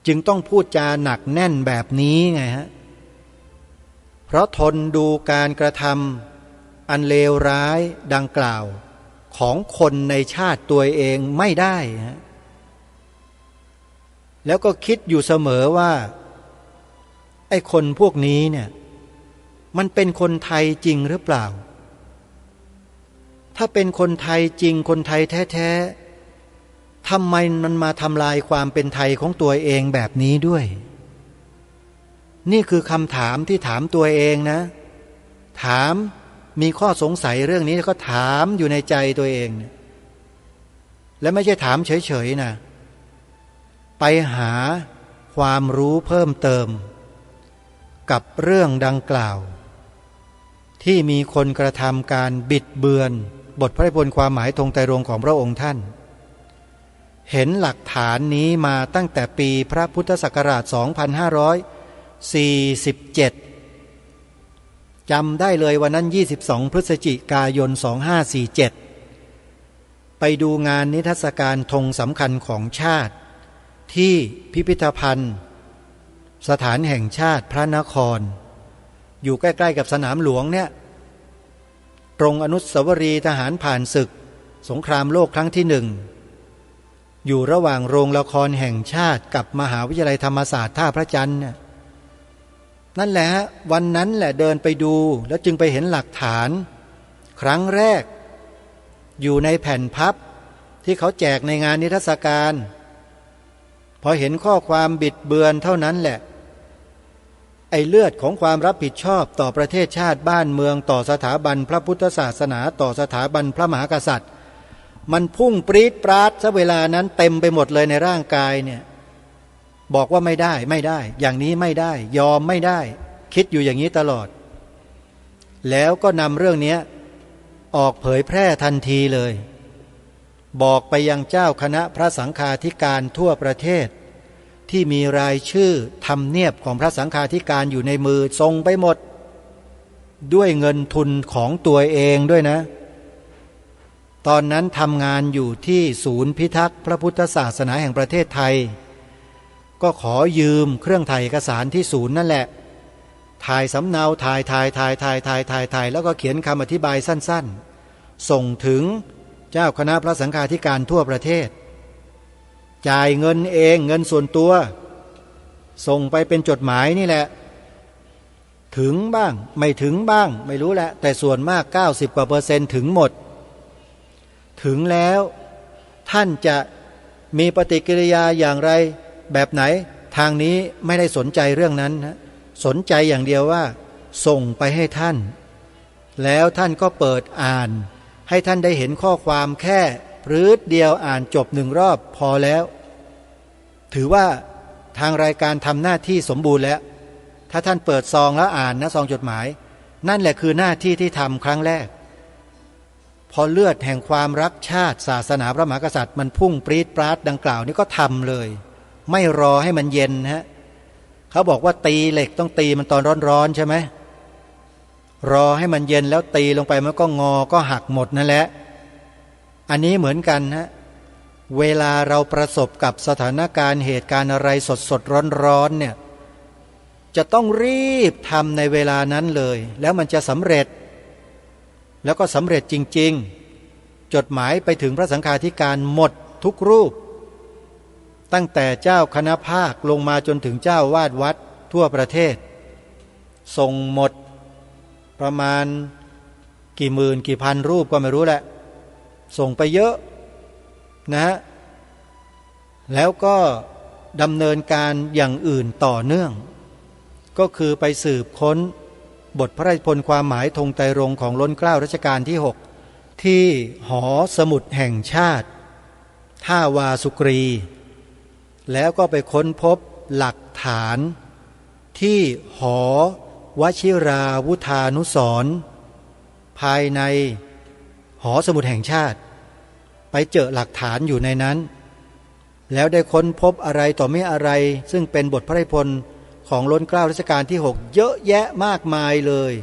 จึงต้องพูดจาหนักแน่นแบบนี้ไงฮะเพราะทนดูการกระทำอันเลวร้ายดังกล่าวของคนในชาติตัวเองไม่ได้ฮะแล้วก็คิดอยู่เสมอว่าไอ้คนพวกนี้เนี่ย มันเป็นคนไทยจริงหรือเปล่าถ้าเป็นคนไทยจริงคนไทยแท้ๆทำไมมันมาทำลายความเป็นไทยของตัวเองแบบนี้ด้วยนี่คือคำถามที่ถามตัวเองนะถามมีข้อสงสัยเรื่องนี้ก็ถามอยู่ในใจตัวเองและไม่ใช่ถามเฉยๆนะไปหาความรู้เพิ่มเติมกับเรื่องดังกล่าวที่มีคนกระทำการบิดเบือนบทพระราชนิพนธ์ความหมายธงไตรรงค์ของพระองค์ท่านเห็นหลักฐานนี้มาตั้งแต่ปีพระพุทธศักราช 2547 จำได้เลยวันนั้น 22 พฤศจิกายน 2547 ไปดูงานนิทรรศการธงสำคัญของชาติที่พิพิธภัณฑ์สถานแห่งชาติพระนครอยู่ใกล้ๆกับสนามหลวงเนี่ยตรงอนุสาวรีย์ทหารผ่านศึกสงครามโลกครั้งที่หนึ่งอยู่ระหว่างโรงละครแห่งชาติกับมหาวิทยาลัยธรรมศาสตร์ท่าพระจันทร์นั่นแหละวันนั้นแหละเดินไปดูแล้วจึงไปเห็นหลักฐานครั้งแรกอยู่ในแผ่นพับที่เขาแจกในงานนิทรรศการพอเห็นข้อความบิดเบือนเท่านั้นแหละไอ้เลือดของความรับผิดชอบต่อประเทศชาติบ้านเมืองต่อสถาบันพระพุทธศาสนาต่อสถาบันพระมหากษัตริย์มันพุ่งปรี๊ดปราดซะเวลานั้นเต็มไปหมดเลยในร่างกายเนี่ยบอกว่าไม่ได้อย่างนี้ไม่ได้ยอมไม่ได้คิดอยู่อย่างนี้ตลอดแล้วก็นำเรื่องนี้ออกเผยแพร่ทันทีเลยบอกไปยังเจ้าคณะพระสังฆาธิการทั่วประเทศที่มีรายชื่อทำเนียบของพระสังฆาธิการอยู่ในมือส่งไปหมดด้วยเงินทุนของตัวเองด้วยนะตอนนั้นทำงานอยู่ที่ศูนย์พิทักษ์พระพุทธศาสนาแห่งประเทศไทยก็ขอยืมเครื่องถ่ายเอกสารที่ศูนย์นั่นแหละถ่ายสำเนาถ่ายแล้วก็เขียนคำอธิบายสั้นๆส่งถึงเจ้าคณะพระสังฆาธิการทั่วประเทศจ่ายเงินเองเงินส่วนตัวส่งไปเป็นจดหมายนี่แหละถึงบ้างไม่ถึงบ้างไม่รู้แหละแต่ส่วนมาก90%กว่าถึงหมดถึงแล้วท่านจะมีปฏิกิริยาอย่างไรแบบไหนทางนี้ไม่ได้สนใจเรื่องนั้นนะสนใจอย่างเดียวว่าส่งไปให้ท่านแล้วท่านก็เปิดอ่านให้ท่านได้เห็นข้อความแค่ปรื๊ดเดียวอ่านจบ1 รอบพอแล้วถือว่าทางรายการทำหน้าที่สมบูรณ์แล้วถ้าท่านเปิดซองแล้วอ่านนะซองจดหมายนั่นแหละคือหน้าที่ที่ทำครั้งแรกพอเลือดแห่งความรักชาติศาสนาพระมหากษัตริย์มันพุ่งปรี๊ดปราดดังกล่าวนี่ก็ทำเลยไม่รอให้มันเย็นฮะเขาบอกว่าตีเหล็กต้องตีมันตอนร้อนๆใช่ไหมรอให้มันเย็นแล้วตีลงไปมันก็งอก็หักหมดนั่นแหละอันนี้เหมือนกันฮะเวลาเราประสบกับสถานการณ์เหตุการณ์อะไรสดร้อนเนี่ยจะต้องรีบทำในเวลานั้นเลยแล้วมันจะสำเร็จแล้วก็สำเร็จจริงๆจดหมายไปถึงพระสังฆาธิการหมดทุกรูปตั้งแต่เจ้าคณะภาคลงมาจนถึงเจ้าวาดวัดทั่วประเทศส่งหมดประมาณกี่หมื่นกี่พันรูปก็ไม่รู้แหละส่งไปเยอะนะแล้วก็ดำเนินการอย่างอื่นต่อเนื่องก็คือไปสืบค้นบทพระราชนิพนธ์ความหมายธงไตรรงค์ของล้นเกล้ารัชกาลที่6ที่หอสมุดแห่งชาติท่าวาสุกรีแล้วก็ไปค้นพบหลักฐานที่หอวชิราวุธานุสรณ์ภายในหอสมุดแห่งชาติไปเจอหลักฐานอยู่ในนั้นแล้วได้ค้นพบอะไรต่อไม่อะไรซึ่งเป็นบทพระราชนิพนธ์ของล้นเกล้ารัชกาลที่6เยอะแยะมากมายเลย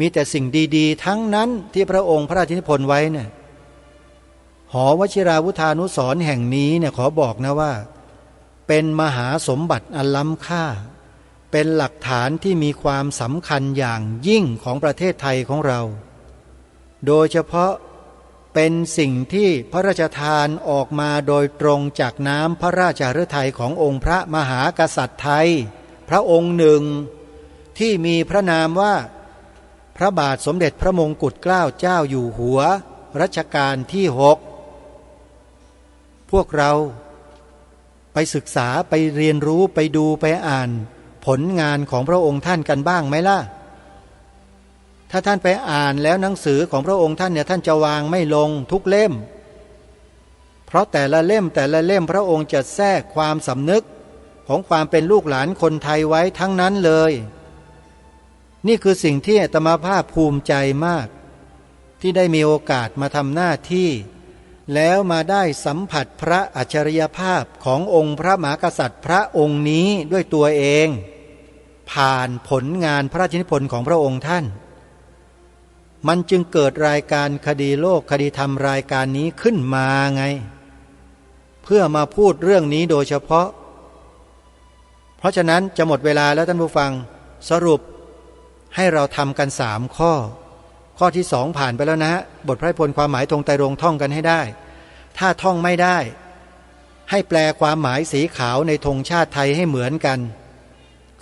มีแต่สิ่งดีๆทั้งนั้นที่พระองค์พระราชนิพนธ์ไว้เนี่ยหอวชิราวุธานุสรณ์แห่งนี้เนี่ยขอบอกนะว่าเป็นมหาสมบัติอันล้ำค่าเป็นหลักฐานที่มีความสำคัญอย่างยิ่งของประเทศไทยของเราโดยเฉพาะเป็นสิ่งที่พระราชทานออกมาโดยตรงจากน้ำพระราชฤทัยขององค์พระมหากษัตริย์ไทยพระองค์หนึ่งที่มีพระนามว่า พระบาทสมเด็จพระมงกุฎเกล้าเจ้าอยู่หัวรัชกาลที่6พวกเราไปศึกษาไปเรียนรู้ไปดูไปอ่านผลงานของพระองค์ท่านกันบ้างไหมล่ะถ้าท่านไปอ่านแล้วหนังสือของพระองค์ท่านเนี่ยท่านจะวางไม่ลงทุกเล่มเพราะแต่ละเล่มพระองค์จะแทรกความสำนึกของความเป็นลูกหลานคนไทยไว้ทั้งนั้นเลยนี่คือสิ่งที่อาตมาภาพภูมิใจมากที่ได้มีโอกาสมาทำหน้าที่แล้วมาได้สัมผัสพระอัจฉริยภาพขององค์พระมหากษัตริย์พระองค์นี้ด้วยตัวเองผ่านผลงานพระราชนิพนธ์ของพระองค์ท่านมันจึงเกิดรายการคดีโลกคดีธรรมรายการนี้ขึ้นมาไงเพื่อมาพูดเรื่องนี้โดยเฉพาะเพราะฉะนั้นจะหมดเวลาแล้วท่านผู้ฟังสรุปให้เราทำกัน3ข้อที่2ผ่านไปแล้วนะฮะบทพระพลความหมายธงไตรรงค์ท่องกันให้ได้ถ้าท่องไม่ได้ให้แปลความหมายสีขาวในธงชาติไทยให้เหมือนกัน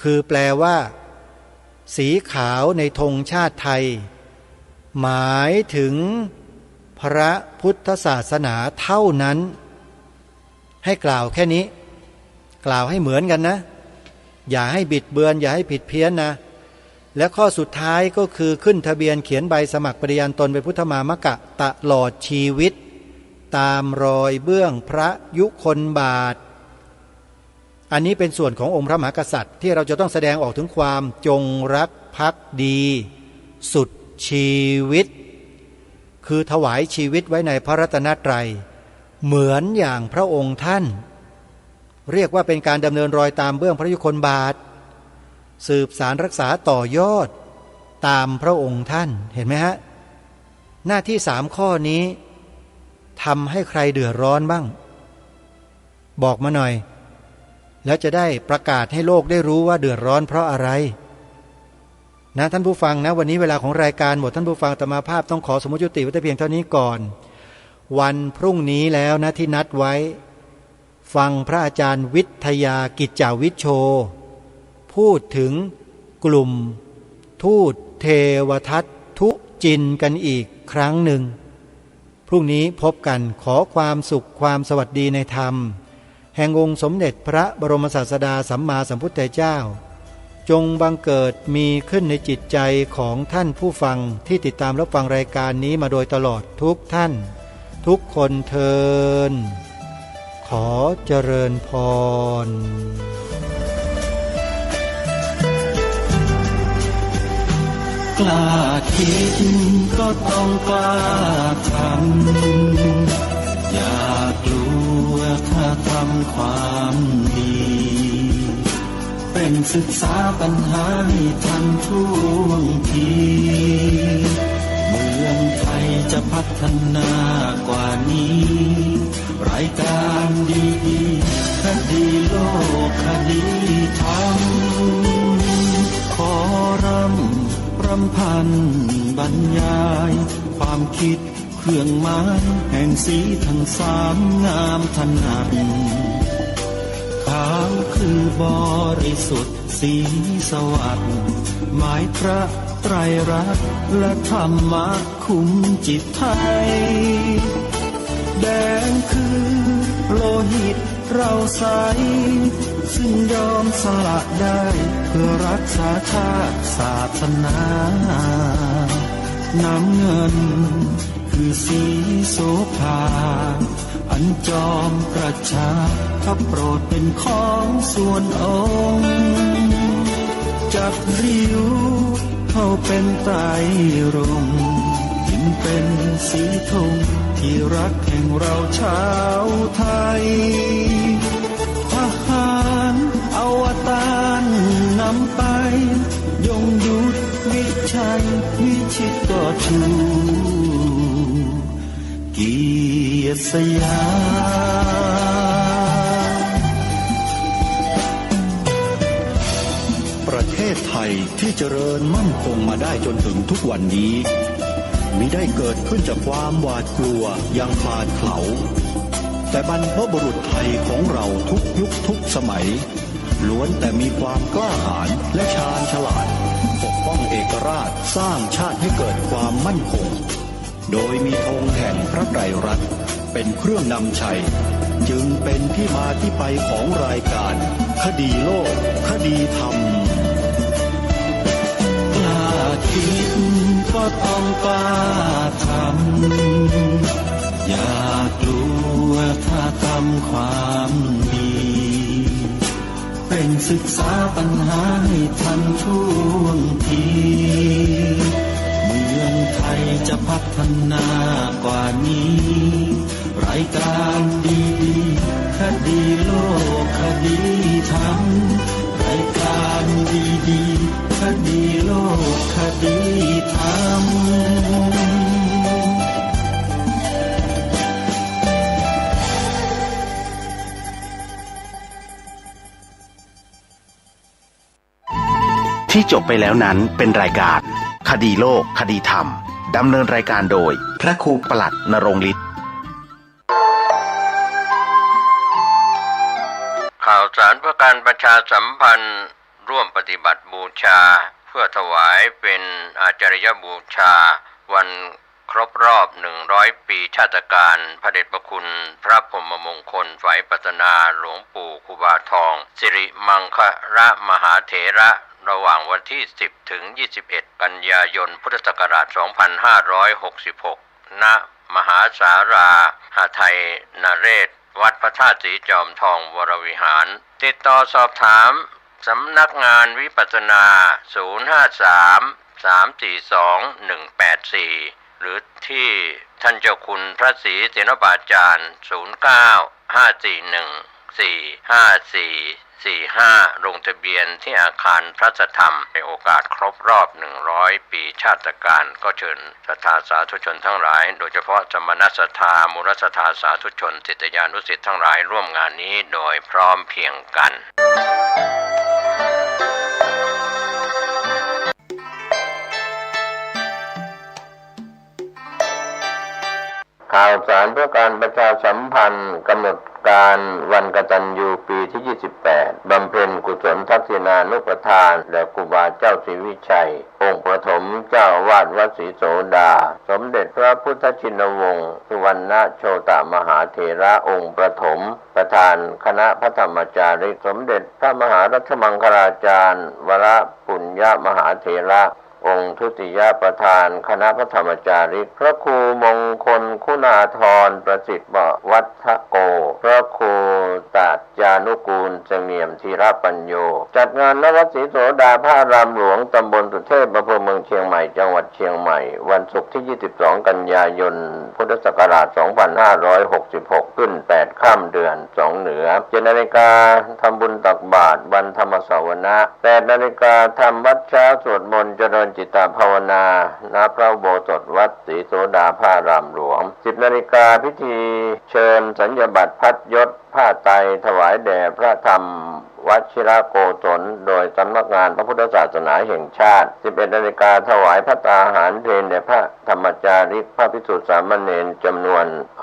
คือแปลว่าสีขาวในธงชาติไทยหมายถึงพระพุทธศาสนาเท่านั้นให้กล่าวแค่นี้กล่าวให้เหมือนกันนะอย่าให้บิดเบือนอย่าให้ผิดเพี้ยนนะและข้อสุดท้ายก็คือขึ้นทะเบียนเขียนใบสมัครปฏิญาณตนเป็นพุทธมามกะตลอดชีวิตตามรอยเบื้องพระยุคลบาทอันนี้เป็นส่วนขององค์พระมหากษัตริย์ที่เราจะต้องแสดงออกถึงความจงรักภักดีสุดชีวิตคือถวายชีวิตไว้ในพระรัตนตรัยเหมือนอย่างพระองค์ท่านเรียกว่าเป็นการดำเนินรอยตามเบื้องพระยุคลบาทสืบสารรักษาต่อยอดตามพระองค์ท่านเห็นไหมฮะหน้าที่3ข้อนี้ทำให้ใครเดือดร้อนบ้างบอกมาหน่อยแล้วจะได้ประกาศให้โลกได้รู้ว่าเดือดร้อนเพราะอะไรนะท่านผู้ฟังนะวันนี้เวลาของรายการหมดท่านผู้ฟังอาตมาภาพต้องขอสมมุติยุติไว้แต่เพียงเท่านี้ก่อนวันพรุ่งนี้แล้วนะที่นัดไว้ฟังพระอาจารย์วิทยากิจจาวิชโชพูดถึงกลุ่มทูตเทวทัตทุจินกันอีกครั้งหนึ่งพรุ่งนี้พบกันขอความสุขความสวัสดีในธรรมแห่งองค์สมเด็จพระบรมศาสดาสัมมาสัมพุทธเจ้าจงบังเกิดมีขึ้นในจิตใจของท่านผู้ฟังที่ติดตามรับฟังรายการนี้มาโดยตลอดทุกท่านทุกคนเทินขอเจริญพรกล้าคิดก็ต้องกล้าทำอย่ากลัวถ้าทำความดีเป็นศึกษาปัญหาให้ทันท่วงทีเมืองไทยจะพัฒนากว่านี้รายการดีคดีโลกคดีธรรมขอรำพันบรรยายความคิดเครื่องหมายแห่งสีทั้ง3งามถนัดขาวคือบริสุทธิ์สีสวัสดิ์หมายพระไตรรัตน์และธรรมะคุ้มจิตไทยแดงคือโลหิตเราใสซึ่งยอมสละได้เพื่อรักษาชาติศาสนาน้ำเงินคือสีโสภาอันจอมกระชากถ้าโปรดเป็นของส่วนองค์จับริ้วเข้าเป็นไตรรงค์ยิ่งเป็นสีธงที่รักแห่งเราชาวไทยทหารอวตารนำไปยงยุทธวิชัยวิชิตก็ชูเกียรติสยามประเทศไทยที่เจริญมั่นคงมาได้จนถึงทุกวันนี้มิได้เกิดขึ้นจากความหวาดกลัวอย่างคลาดเขลาแต่บรรพบุรุษไทยของเราทุกยุคทุกสมัยล้วนแต่มีความกล้าหาญและชาญฉลาดปก ป้องเอกราชสร้างชาติให้เกิดความมั่นคงโดยมีธงแห่งพระไตรรัตน์เป็นเครื่องนำชัยจึงเป็นที่มาที่ไปของรายการคดีโลกคดีธรรมกล้าคิดก็ต้องกล้าทำอย่ากลัวถ้าทำความดีเป็นศึกษาปัญหาให้ทันท่วงทีเมืองไทยจะพัฒนากว่านี้รายการดีๆคดีโลกคดีธรรมรายการดีๆคดีโลกคดีธรรมที่จบไปแล้วนั้นเป็นรายการคดีโลกคดีธรรมดำเนินรายการโดยพระครูปลัดณรงค์ฤทธิ์ข่าวสารเพื่อการประชาสัมพันธ์ร่วมปฏิบัติบูชาเพื่อถวายเป็นอาจาริยบูชาวันครบรอบ100 ปีชาติการพระเดชพระคุณพระพรหมมงคลไฝปตนาหลวงปู่ครูบาทองสิริมังคละมหาเถระระหว่างวันที่10ถึง21กันยายนพุทธศักราช2566ณมหาสาราหไทยนเรศวัดพระธาตุสีจอมทองวรวิหารติดต่อสอบถามสำนักงานวิปัสสนา053-342-184หรือที่ท่านเจ้าคุณพระศรีเสนบาจารย์09-541-45445ลงทะเบียนที่อาคารพระธรรมในโอกาสครบรอบ100 ปีชาติการก็เชิญศรัทธาสาธุชนทั้งหลายโดยเฉพาะสมณศรัทธามูลศรัทธาสาธุชนศิษยานุศิษย์ทั้งหลายร่วมงานนี้โดยพร้อมเพรียงกันข่าวสารเพื่อการประชาสัมพันธ์กำหนดการวันกตัญญูปีที่28บำเพ็ญกุศลทักษิณานุปทานแด่ครูบาเจ้าศรีวิชัยองค์ประถมเจ้าอาวาสวัดศรีโสดาสมเด็จพระพุทธชินวงศ์สุวรรณโชตมหาเถระองค์ประถมประธานคณะพระธรรมจาริกสมเด็จพระมหารัชมังคลาจารย์วรปุญญมหาเถระองค์ทุติยประธานคณะพระธรรมจาริกพระครูมงคลคุณาธรประสิทธิ์วัฒโกพระครูตัดยานุกูลเสงี่ยมธีรปัญโยจัดงานณวัดศรีโสดาพระอารามหลวงตำบลสุเทพอำเภอเมืองเชียงใหม่จังหวัดเชียงใหม่วันศุกร์ที่22กันยายนพุทธศักราช2566ขึ้น8ค่ำเดือน2เหนือ7 นาฬิกาทำบุญตักบาตรวันธรรมสวนะ8 นาฬิกาทำวัดเช้าสวดมนต์เจริญจิตภาวนาณพระอุโบสถวัดศรีโสดาพระอารามหลวง10 นาฬิกาพิธีเชิญสัญญบัตรพัดยศผ้าไตรถวายแด่พระธรรมวชิรโกศลโดยสำนักงานพระพุทธศาสนาแห่งชาติ11 นาฬิกาถวายภัตตาหารเพลแด่พระธรรมจาริกพระภิกษุสามเณรจำนวน